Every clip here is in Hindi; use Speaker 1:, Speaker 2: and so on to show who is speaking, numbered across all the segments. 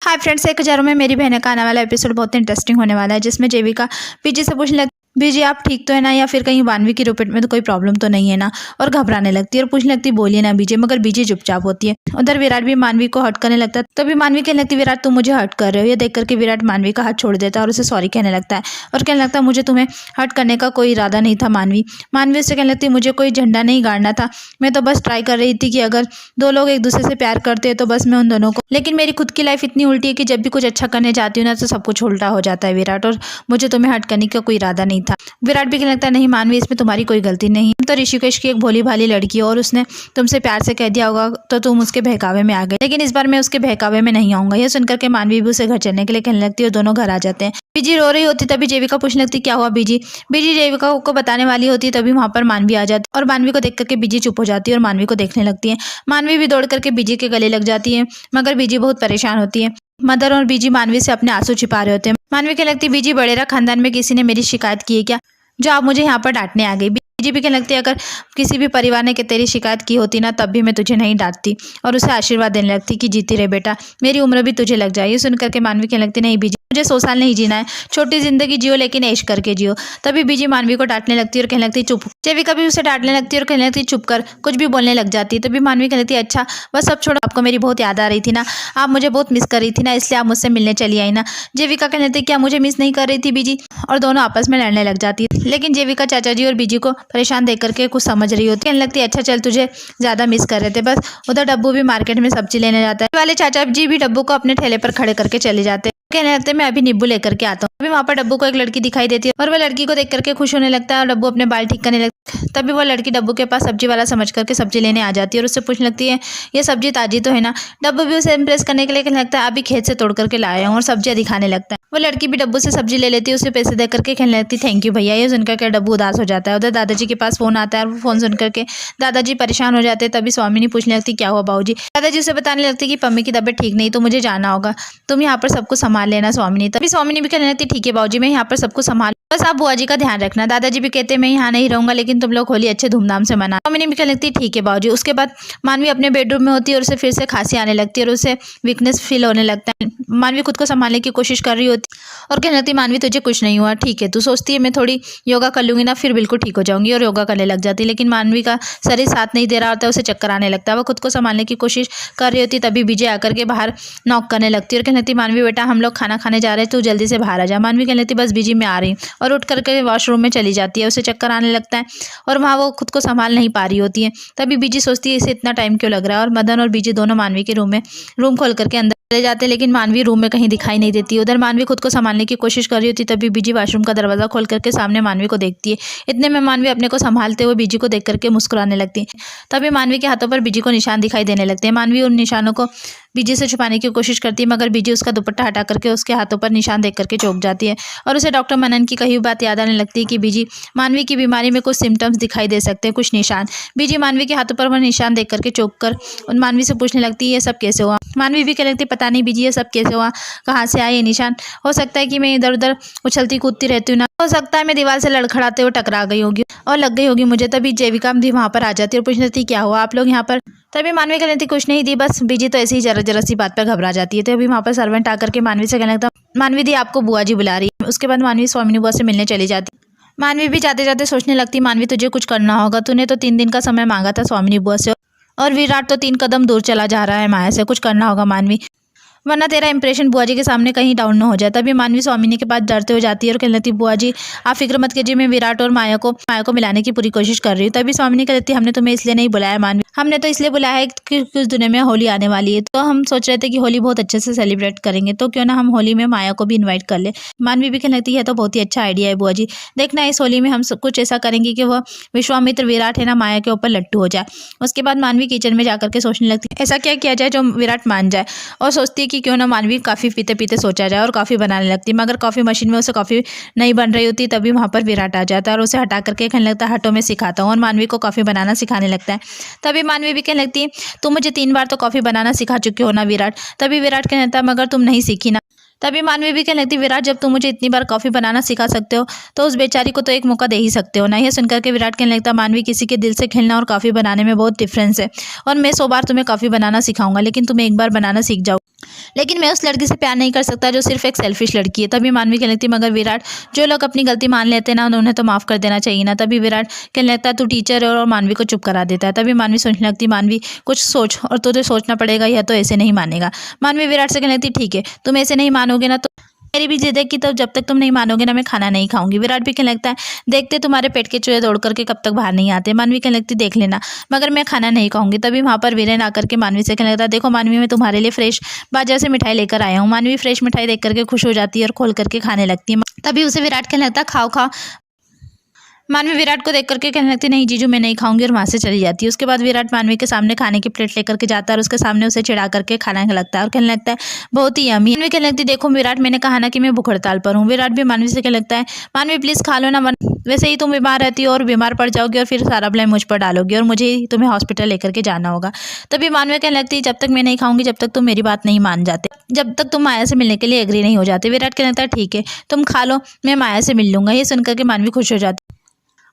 Speaker 1: हाय फ्रेंड्स, 1000 में मेरी बहन का आने वाला एपिसोड बहुत इंटरेस्टिंग होने वाला है, जिसमें जेविका बीजी से पूछने लगती, बीजी आप ठीक तो है ना, या फिर कहीं मानवी की रिपोर्ट में तो कोई प्रॉब्लम तो नहीं है ना। और घबराने लगती है और पूछने लगती बोलिए ना बीजी, मगर बीजी चुपचाप होती है। उधर विराट भी मानवी को हर्ट करने लगता है, तो भी मानवी कहने लगती विराट तुम मुझे हर्ट कर रहे हो। ये देख करके विराट मानवी का हाथ छोड़ देता है और उसे सॉरी कहने लगता है और कहने लगता है मुझे तुम्हें हर्ट करने का कोई इरादा नहीं था मानवी। मानवी उससे कहने लगती मुझे कोई झंडा नहीं गाड़ना था, मैं तो बस ट्राई कर रही थी कि अगर दो लोग एक दूसरे से प्यार करते हैं तो बस मैं उन दोनों को, लेकिन मेरी खुद की लाइफ इतनी उल्टी है कि जब भी कुछ अच्छा करने जाती हूँ ना तो सब कुछ उल्टा हो जाता है विराट, और मुझे तुम्हें हर्ट करने का कोई इरादा नहीं था। विराट भी कहने लगता है नहीं मानवी, इसमें तुम्हारी कोई गलती नहीं, तो ऋषिकेश की एक भोली भाली लड़की है और उसने तुमसे प्यार से कह दिया होगा तो तुम उसके बहकावे में आ गए, लेकिन इस बार मैं उसके बहकावे में नहीं आऊंगा। यह सुनकर के मानवी भी उसे घर चलने के लिए कहने लगती है और दोनों घर आ जाते हैं। बीजी रो रही होती तभी जेविका पूछने लगती क्या हुआ बीजी। बीजी जेविका को बताने वाली होती है तभी वहां पर मानवी आ जाती है और मानवी को देख करके बीजी चुप हो जाती है और मानवी को देखने लगती है। मानवी भी दौड़ करके बीजी के गले लग जाती है, मगर बीजी बहुत परेशान होती है। मदर और बीजी मानवी से अपने आंसू छिपा रहे होते हैं। मानवी कहने लगती बीजी बड़ेरा खानदान में किसी ने मेरी शिकायत की है क्या, जो आप मुझे यहाँ पर डांटने आ गई। बीजी भी कहने लगती है अगर किसी भी परिवार ने तेरी शिकायत की होती ना तब भी मैं तुझे नहीं डांटती, और उसे आशीर्वाद देने लगती कि जीती रहे बेटा, मेरी उम्र भी तुझे लग जाए। ये सुनकर के मानवी कहने लगती नहीं बीजी, मुझे 100 साल नहीं जीना है, छोटी जिंदगी जियो लेकिन ऐश करके जियो। तभी बीजी मानवी को डांटने लगती है और कहने लगती चुप। जेविका भी उसे डांटने लगती है और कहने लगती चुप कर, कुछ भी बोलने लग जाती है। तभी मानवी कहने लगती है अच्छा बस सब छोड़ो, आपको मेरी बहुत याद आ रही थी ना, आप मुझे बहुत मिस कर रही थी ना, इसलिए आप मुझसे मिलने चली आई ना। जेविका कहने लगती क्या मुझे मिस नहीं कर रही थी बीजी, और दोनों आपस में लड़ने लग जाती है। लेकिन जेविका चाचा जी और बीजी को परेशान देख करके कुछ समझ रही होती है। कहने लगती है अच्छा चल तुझे ज्यादा मिस कर रहे थे बस। उधर डब्बू भी मार्केट में सब्जी लेने जाता है, वाले चाचा जी भी डब्बू को अपने ठेले पर खड़े करके चले जाते हैं। कहने लगते मैं अभी नींबू लेकर के आता हूँ। अभी वहाँ पर डब्बू को एक लड़की दिखाई देती है और वह लड़की को देख करके खुश होने लगता है और डब्बू अपने बाल ठीक करने लगता है। तभी वो लड़की डब्बू के पास सब्जी वाला समझ करके सब्जी लेने आ जाती है और उससे पूछने लगती है ये सब्जी ताजी तो है ना। डब्बू भी उसे इम्प्रेस करने के लिए कहने लगता है अभी खेत से तोड़ करके लाया हूँ, और सब्जियां दिखाने लगता है। वो लड़की भी डब्बू से सब्जी ले लेती है, उसे पैसे दे करके कहने लगती थैंक यू भैया। ये सुनकर के डब्बू उदास हो जाता है। उधर दादाजी के पास फोन आता है और वो फोन सुन करके दादाजी परेशान हो जाते हैं। तभी स्वामिनी पूछने लगती क्या हुआ बाबूजी। दादाजी उसे बताने लगती कि पम्मी की तबीयत ठीक नहीं तो मुझे जाना होगा, तुम यहाँ पर सबको संभाल लेना स्वामिनी। तभी स्वामिनी भी कहने लगती ठीक है बाबूजी, मैं यहाँ पर सबको संभाल, बस आप बुआ जी का ध्यान रखना। दादाजी भी कहते मैं यहाँ नहीं रहूंगा, लेकिन तुम लोग होली अच्छे धूमधाम से मना। स्वामिनी भी कहने लगती ठीक है बाबूजी। उसके बाद मानवी अपने बेडरूम में होती है और उसे फिर से खांसी आने लगती है और उसे वीकनेस फील होने लगता है। मानवी खुद को संभालने की कोशिश कर रही होती और कहने लगती मानवी तुझे कुछ नहीं हुआ, ठीक है। तू सोचती है मैं थोड़ी योगा कर लूंगी ना फिर बिल्कुल ठीक हो जाऊंगी, और योगा करने लग जाती है। लेकिन मानवी का शरीर साथ नहीं दे रहा होता है, उसे चक्कर आने लगता है। वो खुद को संभालने की कोशिश कर रही होती तभी विजय आकर के बाहर नॉक करने लगती है और कहने लगती मानवी बेटा हम लोग खाना खाने जा रहे हैं, तू जल्दी से बाहर आ जा। मानवी कहने लगती बस बीजी मैं आ रही हूँ, और उठ करके वॉशरूम में चली जाती है। उसे चक्कर आने लगता है और वहाँ वो खुद को संभाल नहीं पा रही होती है। तभी बीजी सोचती है इसे इतना टाइम क्यों लग रहा है, और मदन और बीजी दोनों मानवी के रूम खोल करके अंदर चले जाते हैं, लेकिन मानवी रूम में कहीं दिखाई नहीं देती। उधर मानवी खुद को संभालने की कोशिश कर रही होती तभी बीजी वॉशरूम का दरवाजा खोल करके सामने मानवी को देखती है। इतने में मानवी अपने को संभालते हुए बीजी को देख करके मुस्कुराने लगती है। तभी मानवी के हाथों पर बीजी को निशान दिखाई देने लगते हैं। मानवी उन निशानों को बीजी से छुपाने की कोशिश करती है, मगर बीजी उसका दुपट्टा हटा करके उसके हाथों पर निशान देख करके चौंक जाती है और उसे डॉक्टर मनन की कही हुई बात याद आने लगती है कि बीजी मानवी की बीमारी में कुछ सिम्टम्स दिखाई दे सकते हैं, कुछ निशान। बीजी मानवी के हाथों पर वह निशान देख करके चौंक कर मानवी से पूछने लगती है ये सब कैसे हुआ। मानवी भी कहने लगती पता नहीं बीजी ये सब कैसे हुआ, कहाँ से आए ये निशान। हो सकता है कि मैं इधर उधर उछलती कूदती रहती हूँ ना, हो सकता है मैं दीवार से लड़खड़ाते हुए टकरा गई होगी और लग गई होगी मुझे। तभी जेविका भी वहाँ पर आ जाती है और पूछने लगती क्या हुआ आप लोग यहाँ पर। तभी मानवी कहने लगती कुछ नहीं दी, बस बीजी तो ऐसी ही जरा सी बात पर घबरा जाती है। तो अभी वहाँ पर सर्वेंट आकर के मानवी से कहने लगता मानवी दी आपको बुआ जी बुला रही है। उसके बाद मानवी स्वामिनी बुआ से मिलने चली जाती। मानवी भी जाते जाते सोचने लगती मानवी तुझे कुछ करना होगा, तूने तो 3 दिन का समय मांगा था स्वामिनी बुआ से, और विराट तो 3 कदम दूर चला जा रहा है माया से, कुछ करना होगा मानवी, वरना तेरा इंप्रेशन बुआ जी के सामने कहीं डाउन न हो जाए। तभी मानवी स्वामिनी के पास डरते हुए जाती है और कहने लगती बुआ जी आप फिक्र मत कीजिए, मैं विराट और माया को मिलाने की पूरी कोशिश कर रही हूँ। तभी स्वामिनी कहती हमने तुम्हें इसलिए नहीं बुलाया मानवी, हमने तो इसलिए बुलाया है कि कुछ दिनों में होली आने वाली है, तो हम सोच रहे थे कि होली बहुत अच्छे से सेलिब्रेट करेंगे, तो क्यों ना हम होली में माया को भी इन्वाइट कर ले। मानवी भी कहने लगती है तो बहुत ही अच्छा आइडिया है बुआ जी, देखना इस होली में हम सब कुछ ऐसा करेंगे कि वह विश्वामित्र विराट है ना माया के ऊपर लट्टू हो जाए। उसके बाद मानवी किचन में जाकर के सोचने लगती है ऐसा क्या किया जाए जो विराट मान जाए, और सोचती है कि क्यों ना मानवी कॉफ़ी पीते पीते सोचा जाए, और कॉफ़ी बनाने लगती है। मगर कॉफ़ी मशीन में उसे कॉफ़ी नहीं बन रही होती। तभी वहाँ पर विराट आ जाता है और उसे हटा करके कहने लगता है हटो मैं सिखाता हूँ, और मानवी को कॉफ़ी बनाना सिखाने लगता है। तभी मानवी भी कहने लगती है तुम मुझे 3 बार तो कॉफ़ी बनाना सिखा चुके हो ना विराट। तभी विराट कहने लगता है मगर तुम नहीं सीखी ना। तभी मानवी भी कहने लगती विराट जब तुम मुझे इतनी बार कॉफ़ी बनाना सिखा सकते हो तो उस बेचारी को तो एक मौका दे ही सकते हो ना। यह सुनकर के विराट कहने लगता मानवी किसी के दिल से खेलना और कॉफ़ी बनाने में बहुत डिफरेंस है, और मैं 100 बार तुम्हें कॉफ़ी बनाना सिखाऊंगा, लेकिन तुम एक बार बनाना सीख जाओ। लेकिन मैं उस लड़की से प्यार नहीं कर सकता जो सिर्फ एक सेल्फिश लड़की है। तभी मानवी कहने लगती है मगर विराट, जो लोग अपनी गलती मान लेते हैं ना उन्हें तो माफ़ कर देना चाहिए ना। तभी विराट कहने लगता है तू टीचर है, और मानवी को चुप करा देता है। तभी मानवी सोचने लगती है मानवी कुछ सोच, और तुझे सोचना पड़ेगा, यह तो ऐसे नहीं मानेगा। मानवी विराट से कहने लगती ठीक है, तुम ऐसे नहीं मानोगे ना तो मेरी भी जिद है कि तो जब तक तुम नहीं मानोगे ना मैं खाना नहीं खाऊंगी। विराट भी कहने लगता है देखते तुम्हारे पेट के चूहे दौड़ करके कब तक बाहर नहीं आते। मानवी कहने लगती देख लेना, मगर मैं खाना नहीं खाऊंगी। तभी वहाँ पर वीरेन आकर के मानवी से कहने लगता है देखो मानवी, मैं तुम्हारे लिए फ्रेश बाजार से मिठाई लेकर आया हूँ। मानवी फ्रेश मिठाई देख करके खुश हो जाती है और खोल करके खाने लगती है। तभी उसे विराट कहने लगता है खाओ खाओ। मानवी विराट को देख करके कहने लगती नहीं जीजू मैं नहीं खाऊंगी, और वहाँ से चली जाती है। उसके बाद विराट मानवी के सामने खाने की प्लेट लेकर के जाता है और उसके सामने उसे चिढ़ा करके खाना लगता है और कहने लगता है बहुत ही यम्मी। मानवी कहने लगती देखो विराट, मैंने कहा ना कि मैं भूख हड़ताल पर हूँ। विराट भी मानवी से कहने लगता है मानवी प्लीज़ खा लो ना, वैसे ही तुम बीमार रहती हो और बीमार पड़ जाओगी और फिर सारा ब्लेम मुझ पर डालोगी और मुझे ही तुम्हें हॉस्पिटल लेकर के जाना होगा। तभी मानवी कहने लगती जब तक मैं नहीं खाऊंगी जब तक तुम मेरी बात नहीं मान जाते, जब तक तुम माया से मिलने के लिए एग्री नहीं हो जाते। विराट कहने लगता है ठीक है तुम खा लो, मैं माया से मिल लूंगा। ये सुनकर के मानवी खुश हो जाती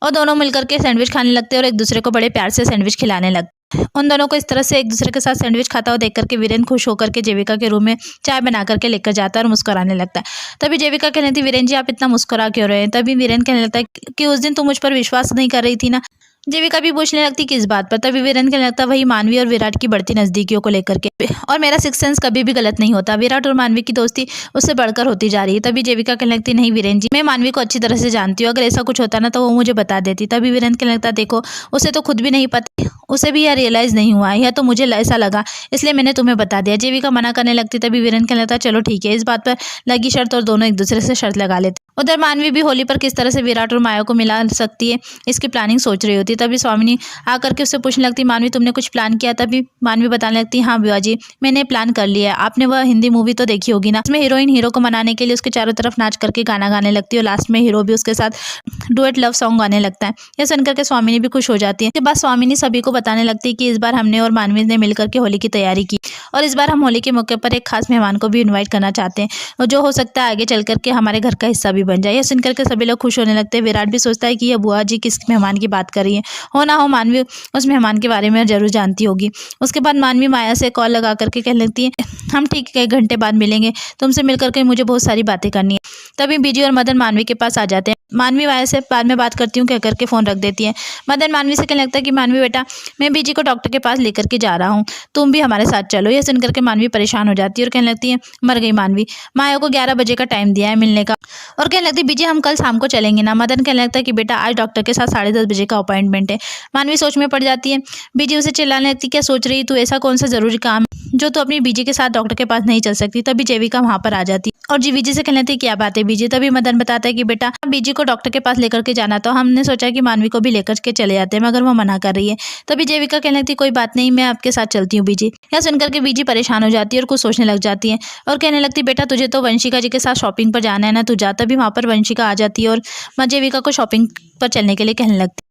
Speaker 1: और दोनों मिलकर के सैंडविच खाने लगते हैं और एक दूसरे को बड़े प्यार से सैंडविच खिलाने लगते हैं। उन दोनों को इस तरह से एक दूसरे के साथ सैंडविच खाता हुआ देख करके वीरेन खुश होकर के जेविका के रूम में चाय बना करके लेकर जाता है और मुस्कुराने लगता है। तभी जेविका कहने लगती वीरेन जी आप इतना मुस्कुरा क्यों रहे हैं। तभी वीरेन कहने लगता है कि उस दिन तुम मुझ पर विश्वास नहीं कर रही थी ना। जेविका भी पूछने लगती किस बात पर। तभी वीरेन कहने लगता वही मानवी और विराट की बढ़ती नजदीकियों को लेकर के, और मेरा सिक्स सेंस कभी भी गलत नहीं होता। विराट और मानवी की दोस्ती उससे बढ़कर होती जा रही है। तभी जेविका कहने लगती नहीं वीरेन जी, मैं मानवी को अच्छी तरह से जानती हूँ, अगर ऐसा कुछ होता ना तो वो मुझे बता देती। तभी वीरेन कहने लगता देखो उसे तो खुद भी नहीं पता, उसे भी यह रियलाइज नहीं हुआ है, यह तो मुझे ऐसा लगा इसलिए मैंने तुम्हें बता दिया। जेविका मना करने लगती तभी वीरेन कहने लगता चलो ठीक है, इस बात पर लगी शर्त और दोनों एक दूसरे से शर्त लगा लेते। उधर मानवी भी होली पर किस तरह से विराट और माया को मिला सकती है इसकी प्लानिंग सोच रही होती। तभी स्वामिनी आकर के उससे पूछने लगती मानवी तुमने कुछ प्लान किया। तभी मानवी बताने लगती हाँ बुआ जी मैंने प्लान कर लिया है। आपने वह हिंदी मूवी तो देखी होगी ना, उसमें हीरोइन हीरो को मनाने के लिए उसके चारों तरफ नाच करके गाना गाने लगती है और लास्ट में हीरो भी उसके साथ डुएट लव सॉन्ग गाने लगता है। यह सुनकर के स्वामिनी भी खुश हो जाती है। इसके बाद स्वामिनी सभी को बताने लगती है कि इस बार हमने और मानवी ने मिलकर के होली की तैयारी की और इस बार हम होली के मौके पर एक खास मेहमान को भी इन्वाइट करना चाहते हैं और जो हो सकता है आगे चल करके हमारे घर का हिस्सा भी बन जाए। यह सुनकर के सभी लोग खुश होने लगते हैं। विराट भी सोचता है कि यह बुआ जी किस मेहमान की बात कर रही है, हो ना हो मानवी उस मेहमान के बारे में जरूर जानती होगी। उसके बाद मानवी माया से कॉल लगा करके कहने लगती है हम ठीक 1 घंटे बाद मिलेंगे, तुमसे मिलकर के मुझे बहुत सारी बातें करनी है। तभी बीजी और मदन मानवी के पास आ जाते हैं। मानवी माया से बाद में बात करती हूँ कह करके फ़ोन रख देती है। मदन मानवी से कहने लगता है कि मानवी बेटा मैं बीजी को डॉक्टर के पास लेकर के जा रहा हूँ, तुम भी हमारे साथ चलो। यह सुनकर के मानवी परेशान हो जाती है और कहने लगती है मर गई मानवी, माया को 11 बजे का टाइम दिया है मिलने का, और कहने लगती है बीजी हम कल शाम को चलेंगे ना। मदन कहने लगता है कि बेटा आज डॉक्टर के साथ 10:30 बजे का अपॉइंटमेंट है। मानवी सोच में पड़ जाती है। बीजी उसे चिल्लाने लगती क्या सोच रही तू, ऐसा कौन सा जरूरी काम जो तू अपनी बीजी के साथ डॉक्टर के पास नहीं चल सकती। तभी जेविका वहाँ पर आ जाती और जी बीजी से कहने लगती क्या बात है बीजी। तभी मदन बताता है कि बेटा बीजी को डॉक्टर के पास लेकर के जाना, तो हमने सोचा कि मानवी को भी लेकर के चले जाते हैं मगर वो मना कर रही है। तभी जेविका कहने लगती कोई बात नहीं मैं आपके साथ चलती हूँ बीजी। यह सुनकर के बीजी परेशान हो जाती है और कुछ सोचने लग जाती है और कहने लगती बेटा तुझे तो वंशिका जी के साथ शॉपिंग पर जाना है ना, तू जा। तभी वहाँ पर वंशिका आ जाती है और जेविका को शॉपिंग पर चलने के लिए कहने लगती।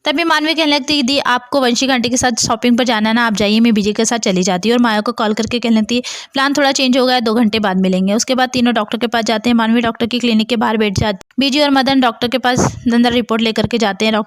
Speaker 1: तभी मानवी कहने लगती दी आपको वंशिका आंटी के साथ शॉपिंग पर जाना है ना, आप जाइए मैं बीजी के साथ चली जाती है और माया को कॉल करके कहने लगती है प्लान थोड़ा चेंज हो गया है, 2 घंटे बाद मिलेंगे। उसके बाद तीनों डॉक्टर के पास जाते हैं। मानवी डॉक्टर की क्लिनिक के बाहर बैठ जाती है। बीजी और मदन डॉक्टर के पास अंदर रिपोर्ट लेकर के जाते हैं।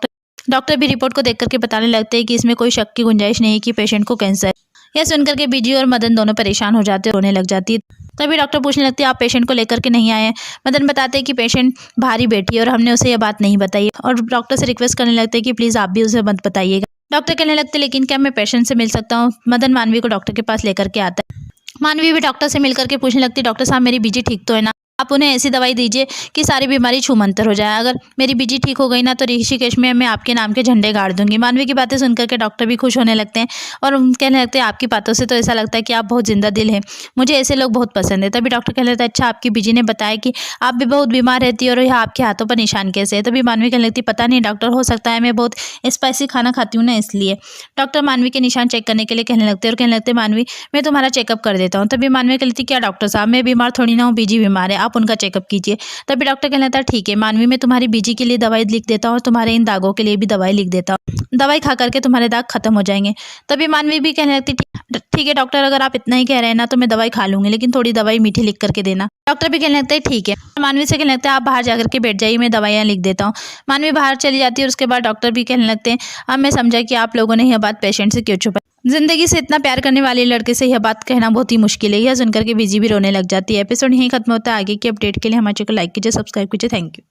Speaker 1: डॉक्टर भी रिपोर्ट को देख करके बताने लगते हैं कि इसमें कोई शक की गुंजाइश नहीं है कि पेशेंट को कैंसर है। यह सुनकर के बीजी और मदन दोनों परेशान हो जाते हैं, रोने लग जाती है। तभी डॉक्टर पूछने लगती है आप पेशेंट को लेकर के नहीं आए हैं। मदन बताते हैं कि पेशेंट भारी बैठी है और हमने उसे यह बात नहीं बताई और डॉक्टर से रिक्वेस्ट करने लगते हैं कि प्लीज़ आप भी उसे मत बताइएगा। डॉक्टर कहने लगते लेकिन क्या मैं पेशेंट से मिल सकता हूँ। मदन मानवी को डॉक्टर के पास लेकर के आता है। मानवी भी डॉक्टर से मिलकर के पूछने लगती डॉक्टर साहब मेरी बीजी ठीक तो है ना, आप उन्हें ऐसी दवाई दीजिए कि सारी बीमारी छूमंतर हो जाए, अगर मेरी बीजी ठीक हो गई ना तो ऋषिकेश में मैं आपके नाम के झंडे गाड़ दूंगी। मानवी की बातें सुनकर के डॉक्टर भी खुश होने लगते हैं और कहने लगते हैं आपकी बातों से तो ऐसा लगता है कि आप बहुत जिंदा दिल हैं, मुझे ऐसे लोग बहुत पसंद है। तभी डॉक्टर कहने लगता है अच्छा आपकी बीजी ने बताया कि आप भी बहुत बीमार रहती है और यह आपके हाथों पर निशान कैसे है। तभी मानवी कहने लगती पता नहीं डॉक्टर, हो सकता है मैं बहुत स्पाइसी खाना खाती हूँ ना इसलिए। डॉक्टर मानवी के निशान चेक करने के लिए कहने लगते हैं और कहने लगते मानवी मैं तुम्हारा चेकअप कर देता हूँ। तभी मानवी कहती क्या डॉक्टर साहब मैं बीमार थोड़ी ना हूँ, बीजी बीमार है, आप उनका चेकअप कीजिए। तभी डॉक्टर कहने लगता है ठीक है मानवी मैं तुम्हारी बीजी के लिए दवाई लिख देता हूँ और तुम्हारे इन दागों के लिए भी दवाई लिख देता हूँ, दवाई खा करके तुम्हारे दाग खत्म हो जाएंगे। तभी मानवी भी कहने लगती ठीक है डॉक्टर अगर आप इतना ही कह रहे हैं ना तो मैं दवाई खा लूंगी, लेकिन थोड़ी दवाई मीठी लिख करके देना। डॉक्टर भी कहने लगता है ठीक है। मानवी से कहने लगता है आप बाहर जाकर के बैठ जाइए, मैं दवाइयाँ लिख देता हूँ। मानवी बाहर चली जाती है और उसके बाद डॉक्टर भी कहने लगते हैं अब मैं समझा कि आप लोगों ने यह बात पेशेंट से क्यों छुपाई। जिंदगी से इतना प्यार करने वाले लड़के से यह बात कहना बहुत ही मुश्किल है। यह सुनकर के बीजी भी रोने लग जाती है। एपिसोड यहीं खत्म होता है। आगे की अपडेट के लिए हमारे चैनल को लाइक कीजिए, सब्सक्राइब कीजिए। Thank you.